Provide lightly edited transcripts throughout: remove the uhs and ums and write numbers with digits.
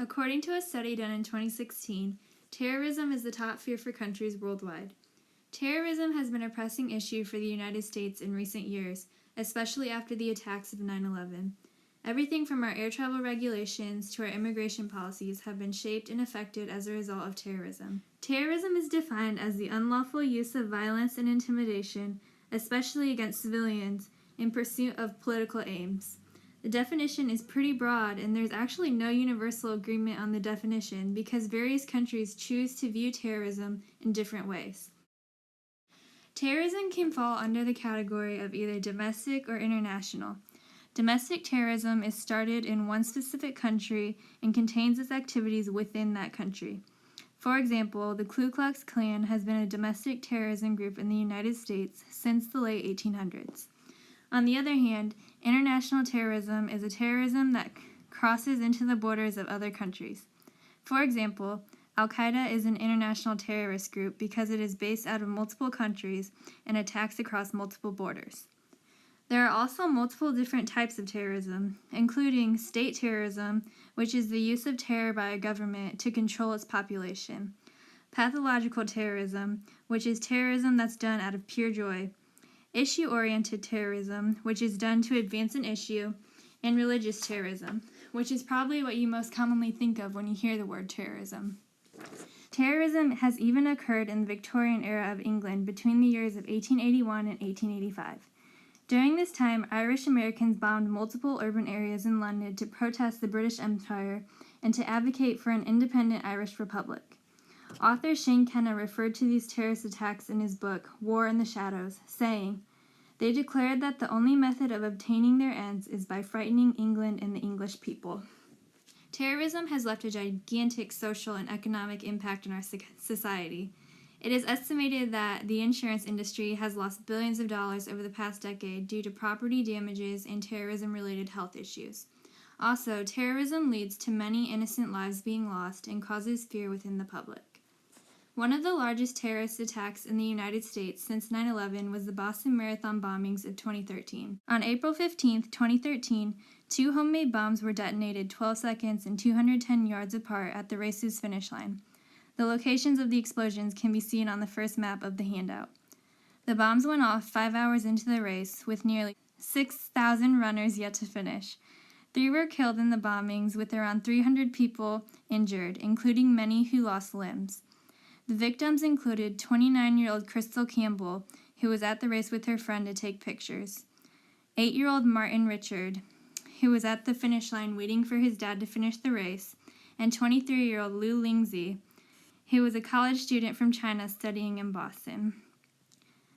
According to a study done in 2016, terrorism is the top fear for countries worldwide. Terrorism has been a pressing issue for the United States in recent years, especially after the attacks of 9/11. Everything from our air travel regulations to our immigration policies have been shaped and affected as a result of terrorism. Terrorism is defined as the unlawful use of violence and intimidation, especially against civilians, in pursuit of political aims. The definition is pretty broad, and there's actually no universal agreement on the definition because various countries choose to view terrorism in different ways. Terrorism can fall under the category of either domestic or international. Domestic terrorism is started in one specific country and contains its activities within that country. For example, the Ku Klux Klan has been a domestic terrorism group in the United States since the late 1800s. On the other hand, international terrorism is a terrorism that crosses into the borders of other countries. For example, Al-Qaeda is an international terrorist group because it is based out of multiple countries and attacks across multiple borders. There are also multiple different types of terrorism, including state terrorism, which is the use of terror by a government to control its population, pathological terrorism, which is terrorism that's done out of pure joy, issue-oriented terrorism, which is done to advance an issue, and religious terrorism, which is probably what you most commonly think of when you hear the word terrorism. Terrorism has even occurred in the Victorian era of England between the years of 1881 and 1885. During this time, Irish Americans bombed multiple urban areas in London to protest the British Empire and to advocate for an independent Irish Republic. Author Shane Kenna referred to these terrorist attacks in his book, War in the Shadows, saying, "They declared that the only method of obtaining their ends is by frightening England and the English people." Terrorism has left a gigantic social and economic impact on our society. It is estimated that the insurance industry has lost billions of dollars over the past decade due to property damages and terrorism-related health issues. Also, terrorism leads to many innocent lives being lost and causes fear within the public. One of the largest terrorist attacks in the United States since 9/11 was the Boston Marathon bombings of 2013. On April 15, 2013, 2 homemade bombs were detonated 12 seconds and 210 yards apart at the race's finish line. The locations of the explosions can be seen on the first map of the handout. The bombs went off 5 hours into the race, with nearly 6,000 runners yet to finish. 3 were killed in the bombings, with around 300 people injured, including many who lost limbs. The victims included 29-year-old Crystal Campbell, who was at the race with her friend to take pictures, 8-year-old Martin Richard, who was at the finish line waiting for his dad to finish the race, and 23-year-old Liu Lingzi, who was a college student from China studying in Boston.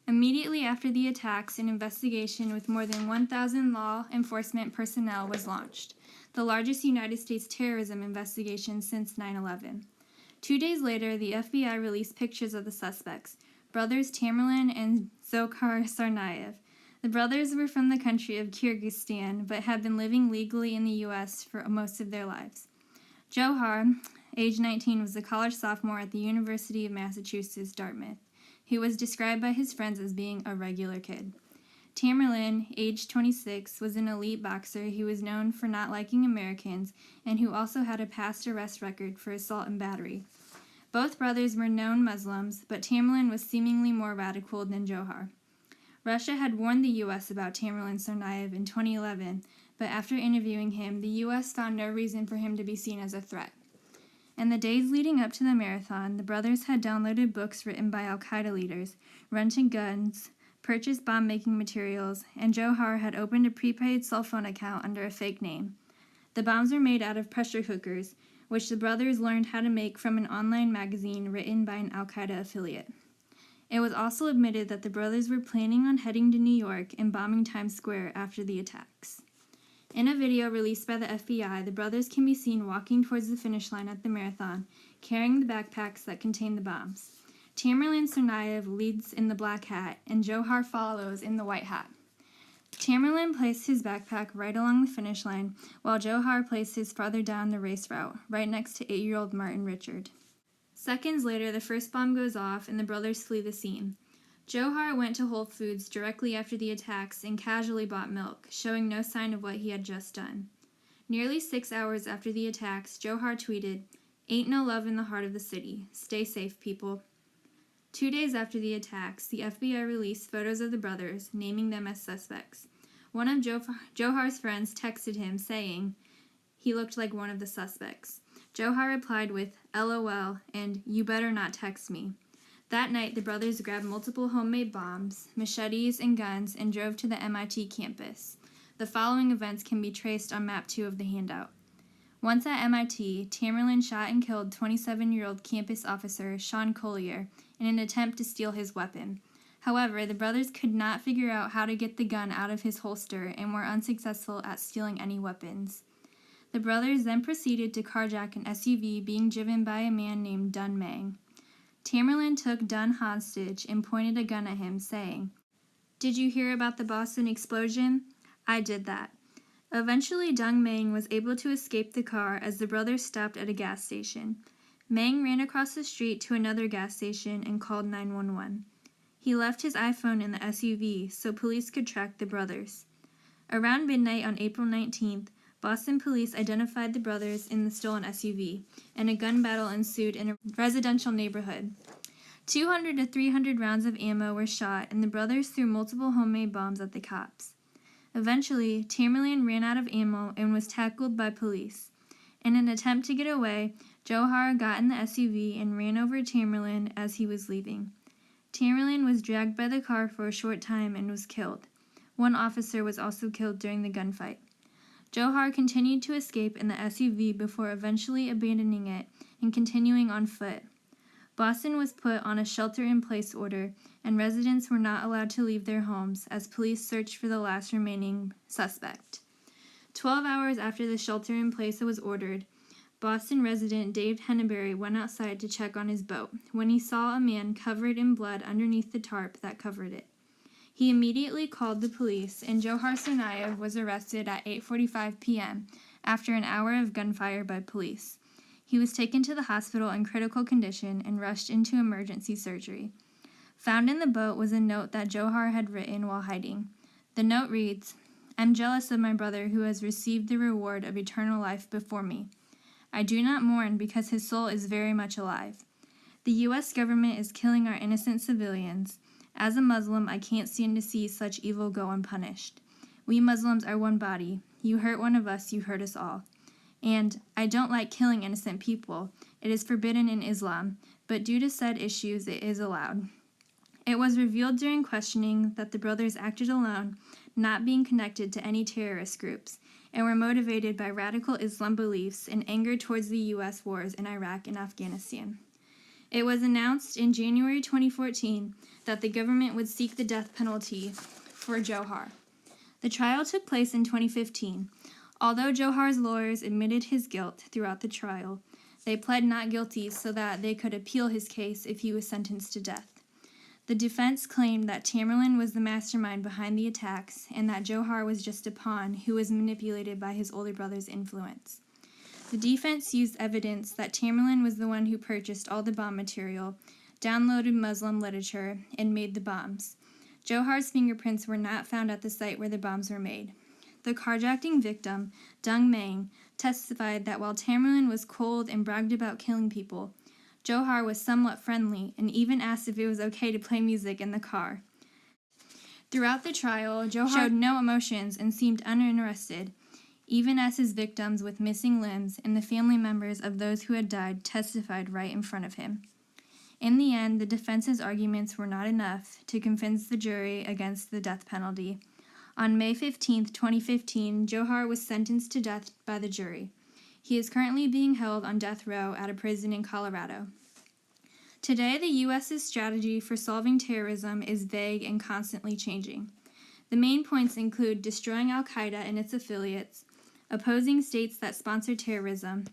Immediately after the attacks, an investigation with more than 1,000 law enforcement personnel was launched, the largest United States terrorism investigation since 9/11. 2 days later, the FBI released pictures of the suspects, brothers Tamerlan and Dzhokhar Tsarnaev. The brothers were from the country of Kyrgyzstan, but had been living legally in the U.S. for most of their lives. Dzhokhar, age 19, was a college sophomore at the University of Massachusetts, Dartmouth, who was described by his friends as being a regular kid. Tamerlan, age 26, was an elite boxer who was known for not liking Americans and who also had a past arrest record for assault and battery. Both brothers were known Muslims, but Tamerlan was seemingly more radical than Dzhokhar. Russia had warned the U.S. about Tamerlan Tsarnaev in 2011, but after interviewing him, the U.S. found no reason for him to be seen as a threat. In the days leading up to the marathon, the brothers had downloaded books written by al-Qaeda leaders, rented guns, purchased bomb-making materials, and Dzhokhar had opened a prepaid cell phone account under a fake name. The bombs were made out of pressure cookers, which the brothers learned how to make from an online magazine written by an al-Qaeda affiliate. It was also admitted that the brothers were planning on heading to New York and bombing Times Square after the attacks. In a video released by the FBI, the brothers can be seen walking towards the finish line at the marathon, carrying the backpacks that contain the bombs. Tamerlan Tsarnaev leads in the black hat, and Dzhokhar follows in the white hat. Tamerlan placed his backpack right along the finish line, while Dzhokhar placed his farther down the race route, right next to 8-year-old Martin Richard. Seconds later, the first bomb goes off, and the brothers flee the scene. Dzhokhar went to Whole Foods directly after the attacks and casually bought milk, showing no sign of what he had just done. Nearly 6 hours after the attacks, Johar tweeted, "Ain't no love in the heart of the city. Stay safe, people." 2 days after the attacks, the FBI released photos of the brothers, naming them as suspects. One of Johar's friends texted him, saying he looked like one of the suspects. Johar replied with LOL and "You better not text me." That night, the brothers grabbed multiple homemade bombs, machetes, and guns and drove to the MIT campus. The following events can be traced on map 2 of the handout. Once at MIT, Tamerlan shot and killed 27-year-old campus officer Sean Collier in an attempt to steal his weapon. However, the brothers could not figure out how to get the gun out of his holster and were unsuccessful at stealing any weapons. The brothers then proceeded to carjack an SUV being driven by a man named Dun Mang. Tamerlan took Dunn hostage and pointed a gun at him, saying, "Did you hear about the Boston explosion? I did that." Eventually, Dun Mang was able to escape the car as the brothers stopped at a gas station. Mang ran across the street to another gas station and called 911. He left his iPhone in the SUV so police could track the brothers. Around midnight on April 19th, Boston police identified the brothers in the stolen SUV, and a gun battle ensued in a residential neighborhood. 200 to 300 rounds of ammo were shot, and the brothers threw multiple homemade bombs at the cops. Eventually, Tamerlan ran out of ammo and was tackled by police. In an attempt to get away, Johar got in the SUV and ran over Tamerlan as he was leaving. Tamerlan was dragged by the car for a short time and was killed. One officer was also killed during the gunfight. Johar continued to escape in the SUV before eventually abandoning it and continuing on foot. Boston was put on a shelter-in-place order, and residents were not allowed to leave their homes as police searched for the last remaining suspect. 12 hours after the shelter-in-place was ordered, Boston resident Dave Henneberry went outside to check on his boat when he saw a man covered in blood underneath the tarp that covered it. He immediately called the police, and Johar Tsarnaev was arrested at 8:45 p.m. after an hour of gunfire by police. He was taken to the hospital in critical condition and rushed into emergency surgery. Found in the boat was a note that Johar had written while hiding. The note reads, "I'm jealous of my brother who has received the reward of eternal life before me. I do not mourn because his soul is very much alive. The U.S. government is killing our innocent civilians. As a Muslim, I can't stand to see such evil go unpunished. We Muslims are one body. You hurt one of us, you hurt us all. And I don't like killing innocent people. It is forbidden in Islam, but due to said issues, it is allowed." It was revealed during questioning that the brothers acted alone, not being connected to any terrorist groups, and were motivated by radical Islam beliefs and anger towards the U.S. wars in Iraq and Afghanistan. It was announced in January 2014 that the government would seek the death penalty for Johar. The trial took place in 2015. Although Johar's lawyers admitted his guilt throughout the trial, they pled not guilty so that they could appeal his case if he was sentenced to death. The defense claimed that Tamerlan was the mastermind behind the attacks and that Johar was just a pawn who was manipulated by his older brother's influence. The defense used evidence that Tamerlan was the one who purchased all the bomb material, downloaded Muslim literature, and made the bombs. Johar's fingerprints were not found at the site where the bombs were made. The carjacking victim, Dun Mang, testified that while Tamerlan was cold and bragged about killing people, Johar was somewhat friendly and even asked if it was okay to play music in the car. Throughout the trial, Johar showed no emotions and seemed uninterested, even as his victims with missing limbs and the family members of those who had died testified right in front of him. In the end, the defense's arguments were not enough to convince the jury against the death penalty. On May 15, 2015, Johar was sentenced to death by the jury. He is currently being held on death row at a prison in Colorado. Today, the U.S.'s strategy for solving terrorism is vague and constantly changing. The main points include destroying al-Qaeda and its affiliates, opposing states that sponsor terrorism,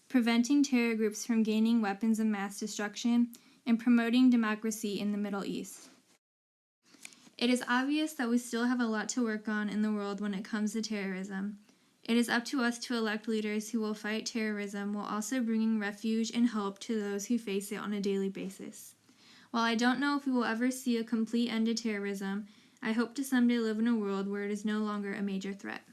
preventing terror groups from gaining weapons of mass destruction, and promoting democracy in the Middle East. It is obvious that we still have a lot to work on in the world when it comes to terrorism. It is up to us to elect leaders who will fight terrorism while also bringing refuge and help to those who face it on a daily basis. While I don't know if we will ever see a complete end to terrorism, I hope to someday live in a world where it is no longer a major threat.